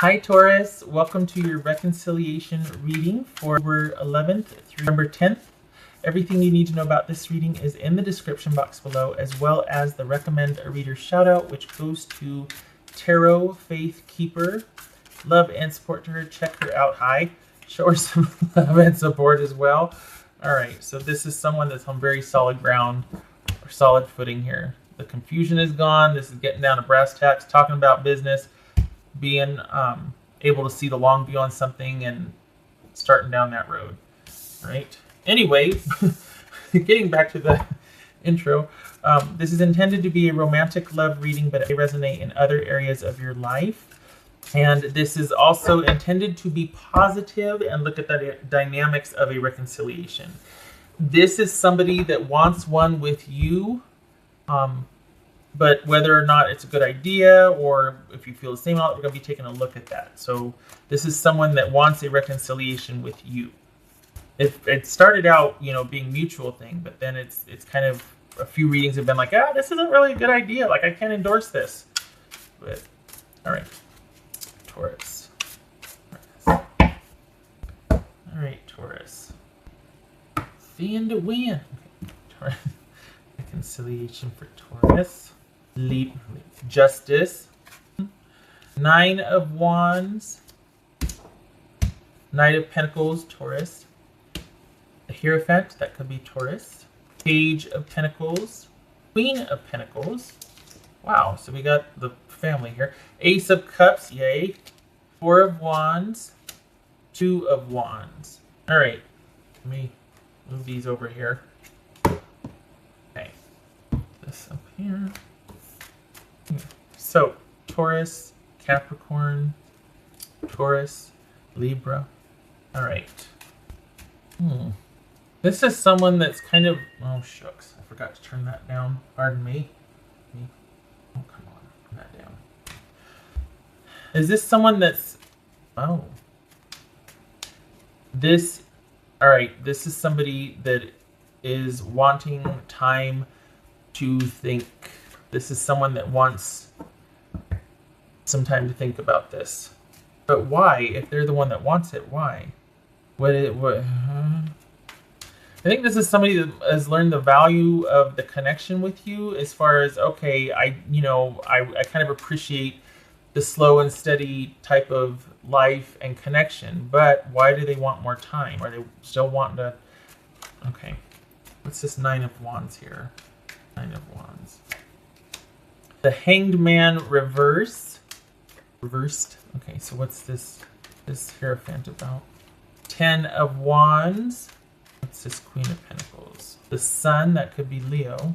Hi Taurus, welcome to your reconciliation reading for October 11th through November 10th. Everything you need to know about this reading is in the description box below, as well as the recommend a reader shout out, which goes to Tarot Faith Keeper. Love and support to her. Check her out. Hi. Show her some love and support as well. All right, so this is someone that's on very solid ground or solid footing here. The confusion is gone. This is getting down to brass tacks, talking about business, being able to see the long view on something and starting down that road, right? Anyway, getting back to the intro, this is intended to be a romantic love reading, but it may resonate in other areas of your life. And this is also intended to be positive and look at the dynamics of a reconciliation. This is somebody that wants one with you, but whether or not it's a good idea or if you feel the same, we're going to be taking a look at that. So this is someone that wants a reconciliation with you. If it started out, you know, being mutual thing, but then it's kind of a few readings have been like, this isn't really a good idea. Like, I can't endorse this. But all right, Taurus. All right, Taurus. Seeing to win. Okay, Taurus. Reconciliation for Taurus. Justice. 9 of Wands. Knight of Pentacles, Taurus. The Hierophant, that could be Taurus. Page of Pentacles. Queen of Pentacles. Wow, so we got the family here. Ace of Cups, yay. 4 of Wands. 2 of Wands. All right, let me move these over here. Okay, this up here. So, Taurus, Capricorn, Taurus, Libra. All right. This is someone that's kind of... Oh, shucks. I forgot to turn that down. Pardon me. Oh, come on. Turn that down. Is this someone that's... Oh. This... All right. This is somebody that is wanting time to think. This is someone that wants some time to think about this. But why? If they're the one that wants it, why? I think this is somebody that has learned the value of the connection with you, as far as, okay, I kind of appreciate the slow and steady type of life and connection, but why do they want more time? Are they still wanting to... Okay. What's this 9 of Wands here? 9 of Wands. The Hanged Man reversed. Okay, so what's this Hierophant about? 10 of Wands. What's this Queen of Pentacles? The Sun, that could be Leo.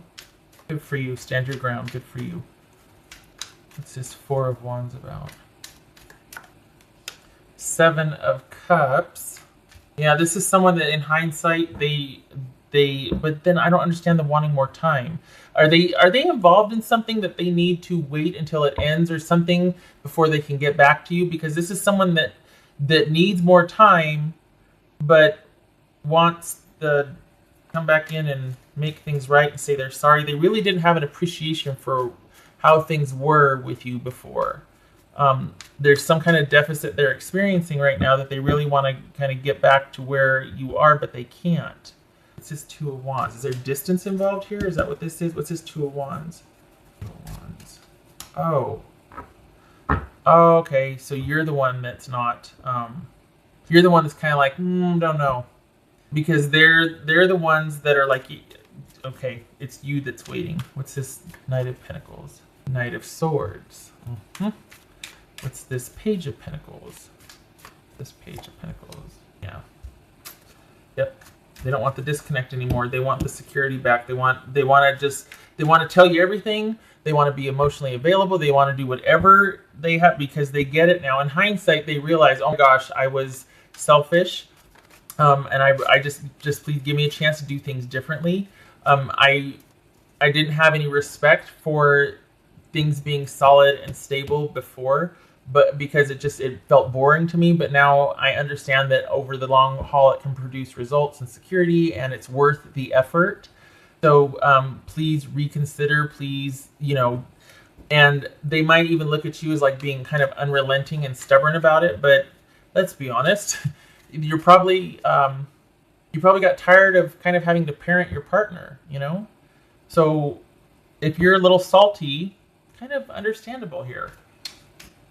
Good for you. Stand your ground. Good for you. What's this 4 of Wands about? 7 of Cups. Yeah, this is someone that in hindsight, but then I don't understand the wanting more time. Are they involved in something that they need to wait until it ends or something before they can get back to you? Because this is someone that needs more time, but wants to come back in and make things right and say they're sorry. They really didn't have an appreciation for how things were with you before. There's some kind of deficit they're experiencing right now that they really want to kind of get back to where you are, but they can't. What's this 2 of Wands? Is there distance involved here? Is that what this is? What's this 2 of Wands? 2 of Wands. Oh. Oh, okay. So you're the one that's not... you're the one that's kind of like, don't know. Because they're the ones that are like, okay, it's you that's waiting. What's this Knight of Pentacles? Knight of Swords. What's this Page of Pentacles? This Page of Pentacles. Yeah. Yep. They don't want the disconnect anymore. They want the security back. They want to tell you everything. They want to be emotionally available. They want to do whatever they have because they get it now. In hindsight, they realize, oh my gosh, I was selfish. And I just please give me a chance to do things differently. I didn't have any respect for things being solid and stable before, but because it felt boring to me. But now I understand that over the long haul, it can produce results and security, and it's worth the effort. So please reconsider. Please, And they might even look at you as like being kind of unrelenting and stubborn about it. But let's be honest, you're probably you probably got tired of kind of having to parent your partner, you know? So if you're a little salty, kind of understandable here.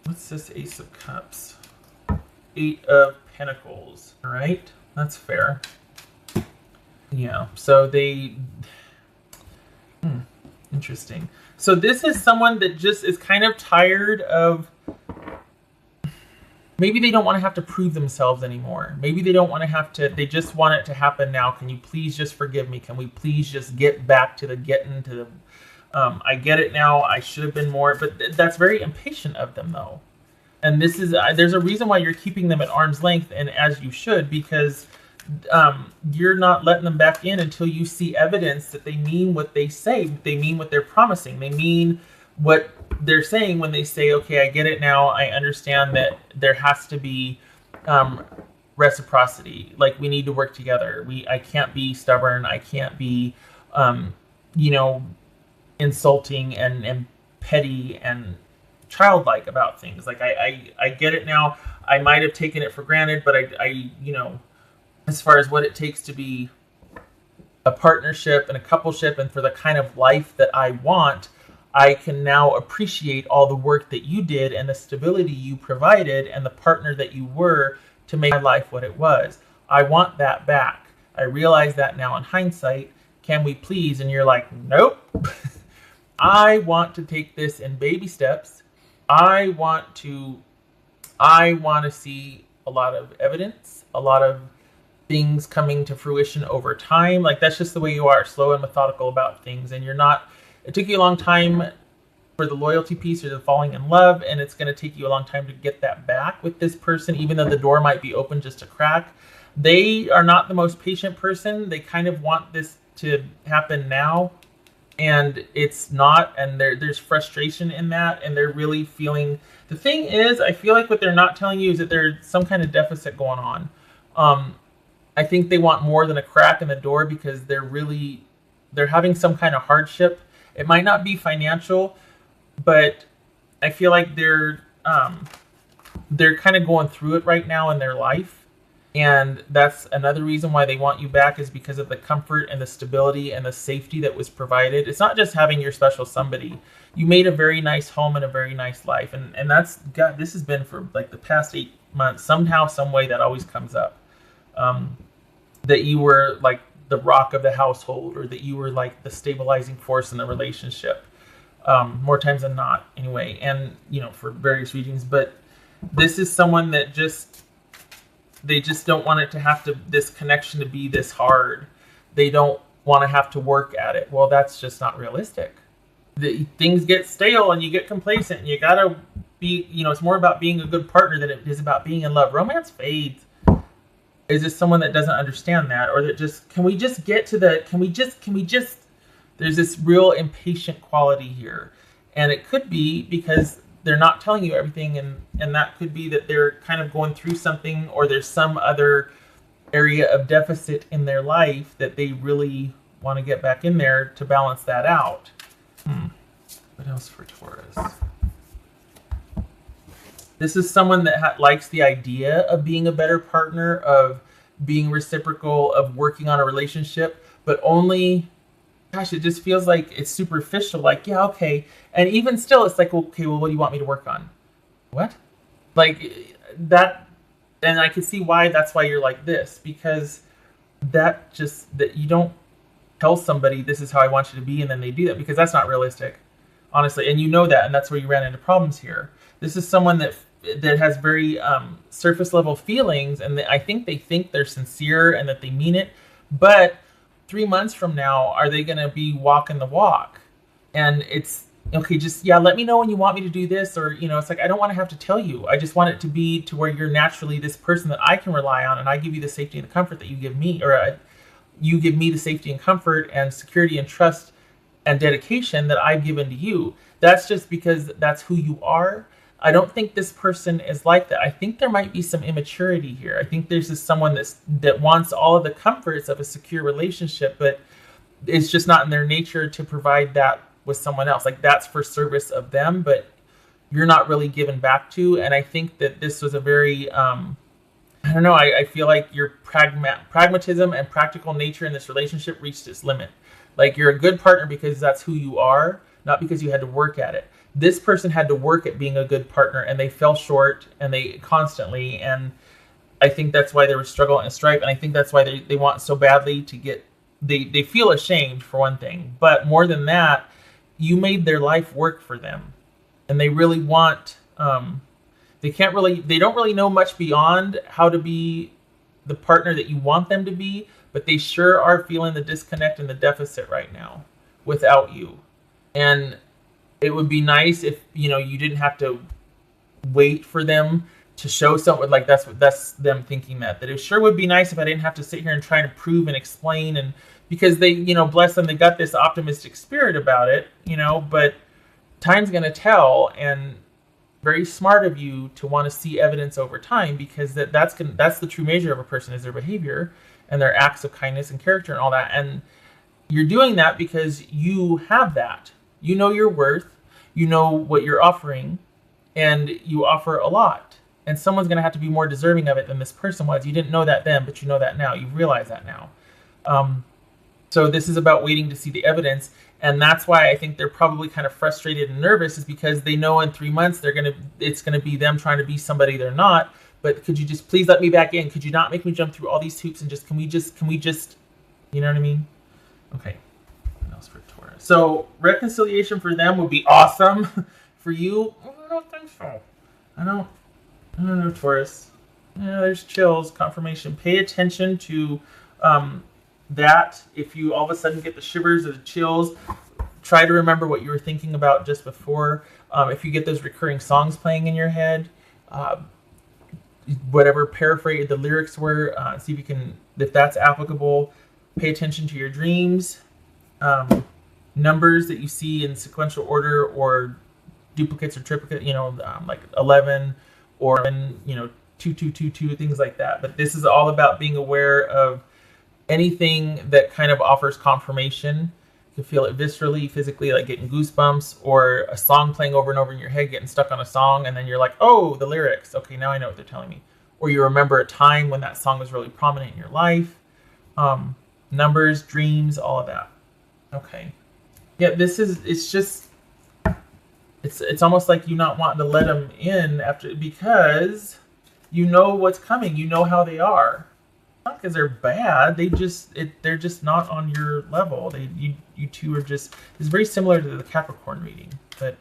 What's this Ace of Cups? 8 of Pentacles. All right, that's fair. Yeah, so they... interesting. So this is someone that just is kind of tired of... Maybe they don't want to have to prove themselves anymore. Maybe they don't want to have to... They just want it to happen now. Can you please just forgive me? Can we please just get back to the getting to the... I get it now. I should have been more... But that's very impatient of them, though. And this is... there's a reason why you're keeping them at arm's length, and as you should, because... you're not letting them back in until you see evidence that they mean what they say. They mean what they're promising. They mean what they're saying when they say, okay, I get it now. I understand that there has to be reciprocity. Like, we need to work together. I can't be stubborn. I can't be, insulting and petty and childlike about things. Like, I get it now. I might have taken it for granted, but I as far as what it takes to be a partnership and a coupleship and for the kind of life that I want, I can now appreciate all the work that you did and the stability you provided and the partner that you were to make my life what it was. I want that back. I realize that now in hindsight. Can we please? And you're like, nope. I want to take this in baby steps. I want to see a lot of evidence, a lot of things coming to fruition over time. Like, that's just the way you are, slow and methodical about things. And you're not, it took you a long time for the loyalty piece or the falling in love, and it's going to take you a long time to get that back with this person, even though the door might be open just a crack. They are not the most patient person. They kind of want this to happen now, and it's not, and there's frustration in that, and they're really feeling, the thing is, I feel like what they're not telling you is that there's some kind of deficit going on. I think they want more than a crack in the door because they're having some kind of hardship. It might not be financial, but I feel like they're kind of going through it right now in their life. And that's another reason why they want you back, is because of the comfort and the stability and the safety that was provided. It's not just having your special somebody. You made a very nice home and a very nice life. And that's, God, this has been for like the past 8 months. Somehow, some way that always comes up. That you were like the rock of the household, or that you were like the stabilizing force in the relationship, more times than not anyway, and for various reasons. But this is someone that they just don't want it to have to, this connection to be this hard. They don't want to have to work at it. Well, that's just not realistic. Things get stale and you get complacent, and you gotta be, it's more about being a good partner than it is about being in love. Romance fades. Is this someone that doesn't understand that, or that just, can we just, there's this real impatient quality here. And it could be because they're not telling you everything, and that could be that they're kind of going through something, or there's some other area of deficit in their life that they really want to get back in there to balance that out. What else for Taurus? This is someone that likes the idea of being a better partner, of being reciprocal, of working on a relationship, but only, gosh, it just feels like it's superficial. Like, yeah, okay. And even still, it's like, okay, well, what do you want me to work on? What? Like, that, and I can see why that's why you're like this, because that you don't tell somebody this is how I want you to be, and then they do that, because that's not realistic, honestly. And you know that, and that's where you ran into problems here. This is someone that has very surface level feelings, and I think they think they're sincere and that they mean it. But 3 months from now, are they going to be walking the walk? And it's okay. Just let me know when you want me to do this, or it's like, I don't want to have to tell you. I just want it to be to where you're naturally this person that I can rely on, and I give you the safety and the comfort that you give me, or you give me the safety and comfort and security and trust and dedication that I've given to you. That's just because that's who you are. I don't think this person is like that. I think there might be some immaturity here. I think there's someone that wants all of the comforts of a secure relationship, but it's just not in their nature to provide that with someone else. Like that's for service of them, but you're not really given back to. And I think that this was a very, I don't know, I feel like your pragmatism and practical nature in this relationship reached its limit. Like you're a good partner because that's who you are, not because you had to work at it. This person had to work at being a good partner, and they fell short, and they constantly, and I think that's why there was struggle and strife, and I think that's why they want so badly to get, they feel ashamed for one thing, but more than that, you made their life work for them, and they really want, they don't really know much beyond how to be the partner that you want them to be, but they sure are feeling the disconnect and the deficit right now without you. And it would be nice if, you didn't have to wait for them to show something. Like that's them thinking that it sure would be nice if I didn't have to sit here and try to prove and explain, and because they, bless them, they got this optimistic spirit about it, but time's going to tell, and very smart of you to want to see evidence over time, because that's the true measure of a person, is their behavior and their acts of kindness and character and all that. And you're doing that because you have that. You know your worth, you know what you're offering, and you offer a lot. And someone's going to have to be more deserving of it than this person was. You didn't know that then, but you know that now. You realize that now. So this is about waiting to see the evidence. And that's why I think they're probably kind of frustrated and nervous, is because they know in 3 months it's going to be them trying to be somebody they're not. But could you just please let me back in? Could you not make me jump through all these hoops, and can we just, you know what I mean? Okay. What else for Taurus? So reconciliation for them would be awesome. For you, I don't think so. I don't know, Taurus. Yeah, there's chills, confirmation. Pay attention to that. If you all of a sudden get the shivers or the chills, try to remember what you were thinking about just before. If you get those recurring songs playing in your head, whatever paraphrase the lyrics were, see if you can, if that's applicable. Pay attention to your dreams, numbers that you see in sequential order or duplicates or triplicate, like 11 or 2222, things like that. But this is all about being aware of anything that kind of offers confirmation. You can feel it viscerally, physically, like getting goosebumps, or a song playing over and over in your head, getting stuck on a song, and then you're like, oh, the lyrics. Okay, now I know what they're telling me. Or you remember a time when that song was really prominent in your life. Numbers, dreams, all of that. Okay. Yeah, it's almost like you not wanting to let them in because you know what's coming. You know how they are. Not because they're bad. They're just not on your level. You two are just. It's very similar to the Capricorn reading, but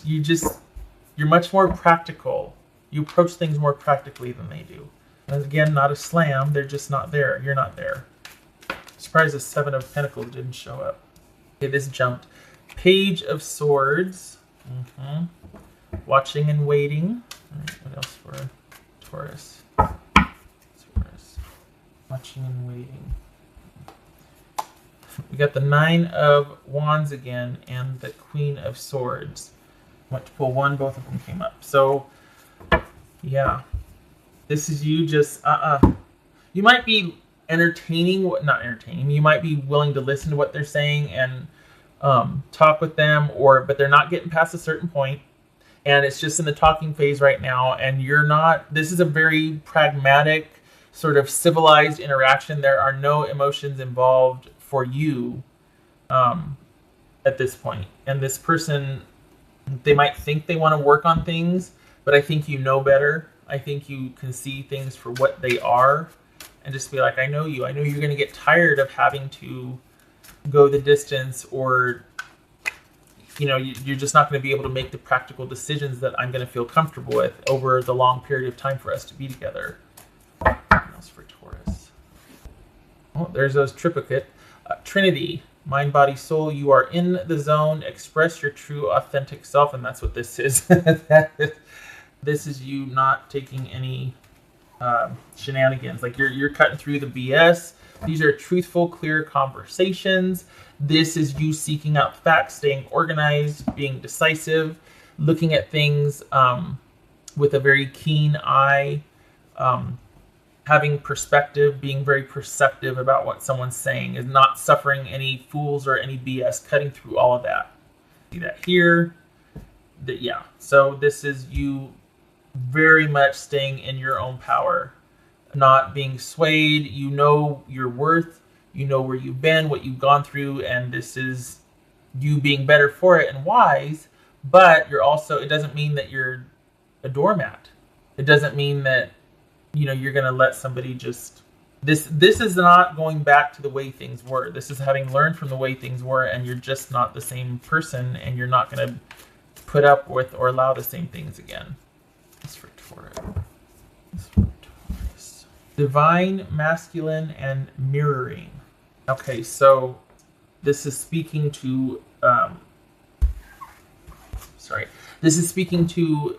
you're much more practical. You approach things more practically than they do. And again, not a slam. They're just not there. You're not there. Surprised the Seven of Pentacles didn't show up. Okay, this jumped. Page of Swords. Watching and waiting. All right, what else for Taurus? Watching and waiting. We got the Nine of Wands again and the Queen of Swords. Went to pull one, both of them came up. So, yeah. This is you just, You might be not entertaining. You might be willing to listen to what they're saying and talk with them, but they're not getting past a certain point. And it's just in the talking phase right now. And you're not, this is a very pragmatic, sort of civilized interaction. There are no emotions involved for you at this point. And this person, they might think they want to work on things, but I think you know better. I think you can see things for what they are and just be like, I know you. I know you're going to get tired of having to go the distance, or, you're just not going to be able to make the practical decisions that I'm going to feel comfortable with over the long period of time for us to be together. What else for Taurus? Oh, there's those triplicate. Trinity, mind, body, soul. You are in the zone. Express your true, authentic self, and that's what this is. This is you not taking any shenanigans. Like you're cutting through the BS. These are truthful, clear conversations. This is you seeking out facts, staying organized, being decisive, looking at things with a very keen eye, having perspective, being very perceptive about what someone's saying, is not suffering any fools or any BS, cutting through all of that. See that here. Yeah. So this is you very much staying in your own power, not being swayed. You know your worth. You know where you've been, what you've gone through, and this is you being better for it and wise. But you're also, it doesn't mean that you're a doormat. It doesn't mean that, you know, you're going to let somebody just, this is not going back to the way things were. This is having learned from the way things were, and you're just not the same person, and you're not going to put up with or allow the same things again. This for Taurus. This for Taurus. Divine, masculine, and mirroring. Okay, so this is speaking to, this is speaking to,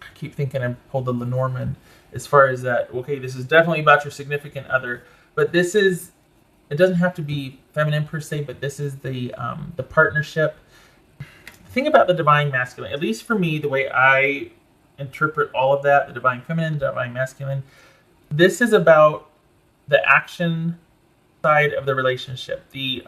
I keep thinking I pulled the Lenormand as far as that. Okay, this is definitely about your significant other, but this is, it doesn't have to be feminine per se, but this is the partnership. The thing about the divine masculine, at least for me, the way I interpret all of that, the divine feminine, the divine masculine, this is about the action side of the relationship, the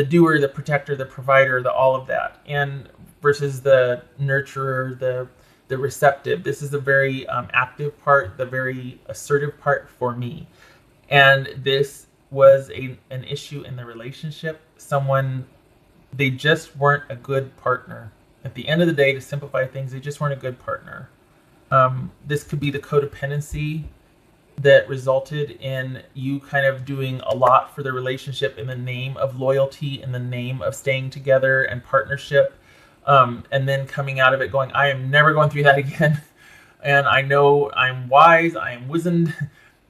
doer, the protector, the provider, the all of that, and versus the nurturer, the receptive. This is the very active part, the very assertive part for me. And this was an issue in the relationship. They just weren't a good partner. At the end of the day, to simplify things, they just weren't a good partner. This could be the codependency that resulted in you kind of doing a lot for the relationship in the name of loyalty, in the name of staying together and partnership. And then coming out of it going, I am never going through that again. And I know I'm wise, I am wizened,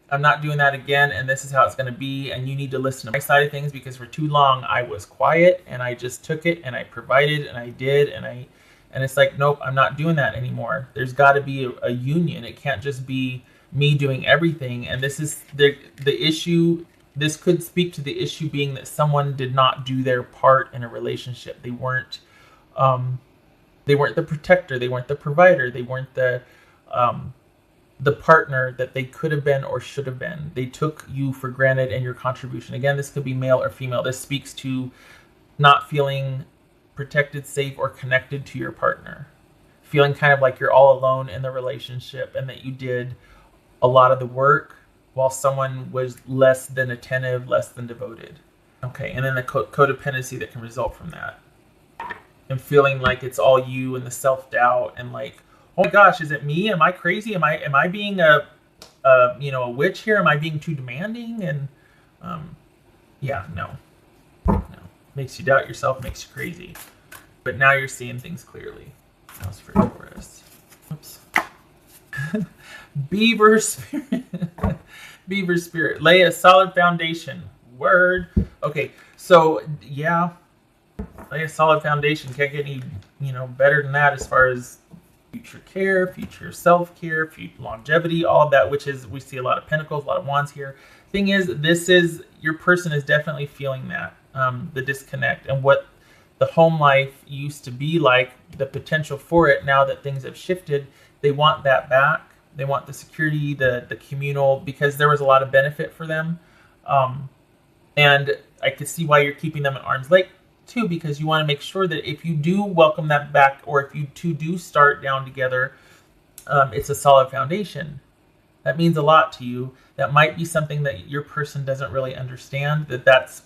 I'm not doing that again, and this is how it's going to be, and you need to listen to my side of things, because for too long I was quiet, and I just took it, and I provided, and I did, and it's like, nope, I'm not doing that anymore. There's got to be a union. It can't just be me doing everything. And this is the issue. This could speak to the issue being that someone did not do their part in a relationship. They weren't the protector, they weren't the provider, they weren't the partner that they could have been or should have been. They took you for granted and your contribution. Again, this could be male or female. This speaks to not feeling protected, safe, or connected to your partner. Feeling kind of like you're all alone in the relationship, and that you did a lot of the work while someone was less than attentive, less than devoted. Okay, and then the codependency that can result from that. And feeling like it's all you, and the self-doubt, and like, oh my gosh, is it me? Am I crazy? Am I being a witch here? Am I being too demanding? And no. Makes you doubt yourself, makes you crazy. But now you're seeing things clearly. That was for Taurus. Oops. Beaver spirit. Beaver spirit. Lay a solid foundation. Word. Okay, so yeah. Lay a solid foundation. Can't get any, better than that as far as future care, future self-care, future longevity, all of that, which is, we see a lot of pentacles, a lot of wands here. Thing is, your person is definitely feeling that, the disconnect, and what the home life used to be like, the potential for it. Now that things have shifted, they want that back. They want the security, the communal, because there was a lot of benefit for them. And I could see why you're keeping them at arm's length too, because you want to make sure that if you do welcome that back, or if you two do start down together, it's a solid foundation. That means a lot to you. That might be something that your person doesn't really understand, that's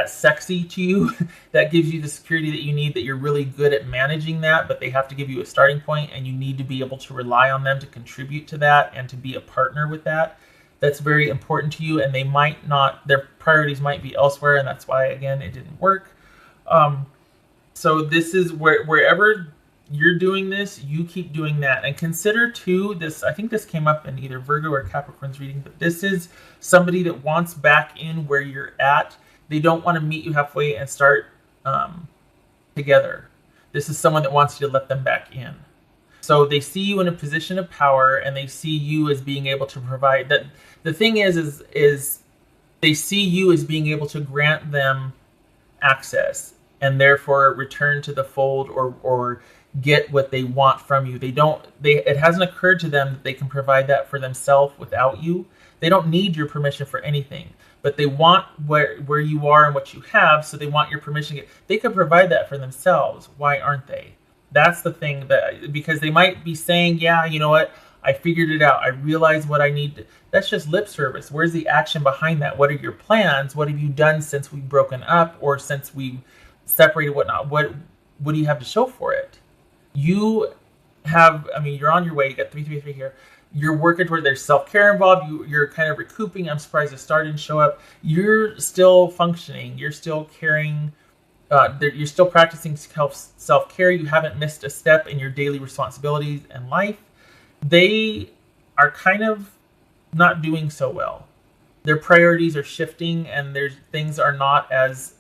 sexy to you, that gives you the security that you need, that you're really good at managing that, but they have to give you a starting point, and you need to be able to rely on them to contribute to that and to be a partner with that. That's very important to you, and they might not, their priorities might be elsewhere, and that's why, again, it didn't work. So this is wherever you're doing this, you keep doing that. And consider too, this, I think this came up in either Virgo or Capricorn's reading, but this is somebody that wants back in where you're at. They don't want to meet you halfway and start together. This is someone that wants you to let them back in. So they see you in a position of power, and they see you as being able to provide. That the thing is they see you as being able to grant them access. and therefore return to the fold or get what they want from you. It hasn't occurred to them that they can provide that for themselves without you. They don't need your permission for anything, but they want where you are and what you have, so they want your permission. They could provide that for themselves. Why aren't they? That's the thing, because they might be saying, yeah, you know what? I figured it out. I realized what I need. That's just lip service. Where's the action behind that? What are your plans? What have you done since we've broken up or since we've separated, whatnot? What do you have to show for it? You have, you're on your way. You got 333 here. You're working toward, there's self-care involved. You're kind of recouping. I'm surprised the star didn't show up. You're still functioning. You're still caring. You're still practicing self-care. You haven't missed a step in your daily responsibilities and life. They are kind of not doing so well. Their priorities are shifting, and things are not as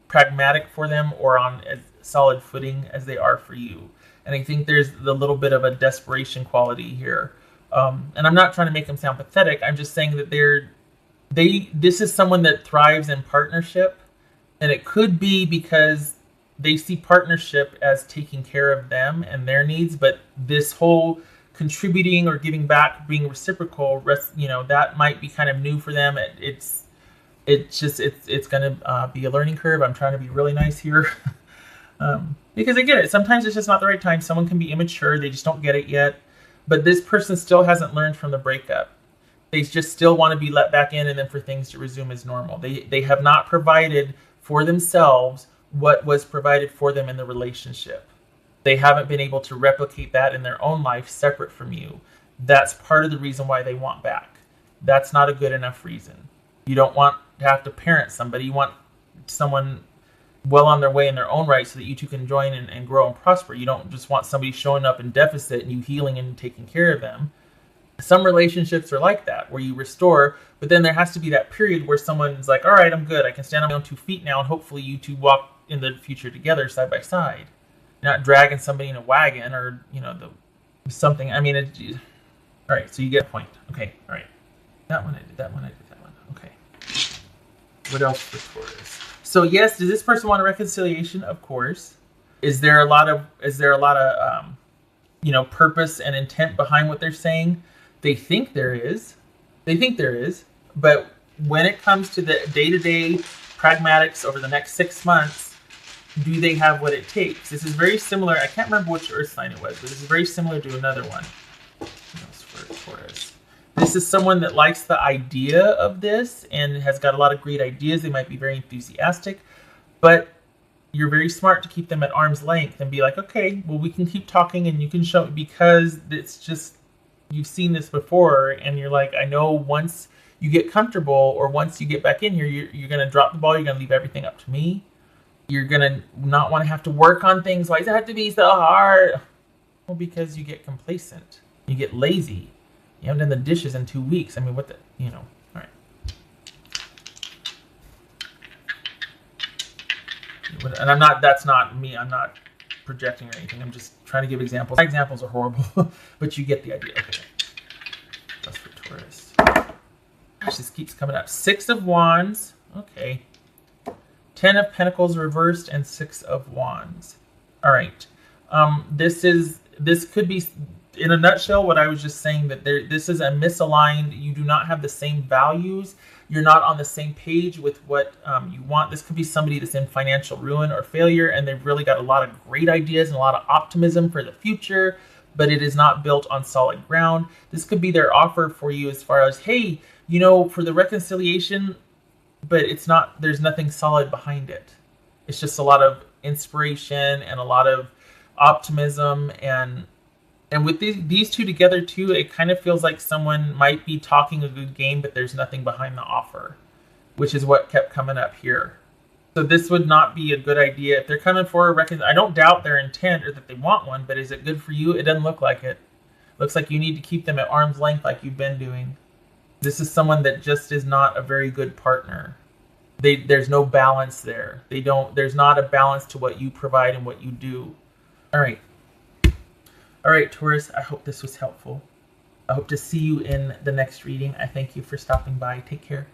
pragmatic for them or on as solid footing as they are for you. And I think there's a little bit of a desperation quality here. And I'm not trying to make them sound pathetic. I'm just saying that this is someone that thrives in partnership. And it could be because they see partnership as taking care of them and their needs. But this whole contributing or giving back, being reciprocal, that might be kind of new for them. It's going to be a learning curve. I'm trying to be really nice here. Because I get it. Sometimes it's just not the right time. Someone can be immature. They just don't get it yet. But this person still hasn't learned from the breakup. They just still want to be let back in and then for things to resume as normal. They have not provided for themselves what was provided for them in the relationship. They haven't been able to replicate that in their own life separate from you. That's part of the reason why they want back. That's not a good enough reason. You don't want to have to parent somebody. You want someone well on their way in their own right so that you two can join and grow and prosper. You don't just want somebody showing up in deficit and you healing and taking care of them. Some relationships are like that, where you restore, but then there has to be that period where someone's like, all right, I'm good. I can stand on my own 2 feet now, and hopefully you two walk in the future together side by side. You're not dragging somebody in a wagon or, something. All right, so you get a point. Okay, all right. That one I did, that one I did, that one. Okay. What else for Taurus? So yes, does this person want a reconciliation? Of course. Is there a lot of purpose and intent behind what they're saying? They think there is. But when it comes to the day-to-day pragmatics over the next 6 months, do they have what it takes? This is very similar. I can't remember which earth sign it was, but this is very similar to another one. What else for Taurus? This is someone that likes the idea of this and has got a lot of great ideas. They might be very enthusiastic, but you're very smart to keep them at arm's length and be like, okay, well, we can keep talking and you can show, because it's just, you've seen this before, and you're like, I know once you get comfortable or once you get back in here, you're going to drop the ball. You're going to leave everything up to me. You're going to not want to have to work on things. Why does it have to be so hard? Well, because you get complacent. You get lazy. You haven't done the dishes in 2 weeks. All right. And that's not me. I'm not projecting or anything. I'm just trying to give examples. My examples are horrible, but you get the idea. Okay. That's for Taurus. Gosh, this keeps coming up. 6 of Wands. Okay. 10 of Pentacles reversed and 6 of Wands. All right. This could be, in a nutshell, what I was just saying, that this is a misaligned. You do not have the same values. You're not on the same page with what you want. This could be somebody that's in financial ruin or failure, and they've really got a lot of great ideas and a lot of optimism for the future, but it is not built on solid ground. This could be their offer for you as far as, hey, for the reconciliation, but it's not, there's nothing solid behind it. It's just a lot of inspiration and a lot of optimism, and with these two together too, it kind of feels like someone might be talking a good game, but there's nothing behind the offer, which is what kept coming up here. So this would not be a good idea. If they're coming for a reconciliation, I don't doubt their intent or that they want one, but is it good for you? It doesn't look like it. Looks like you need to keep them at arm's length like you've been doing. This is someone that just is not a very good partner. There's no balance there. There's not a balance to what you provide and what you do. All right, Taurus, I hope this was helpful. I hope to see you in the next reading. I thank you for stopping by. Take care.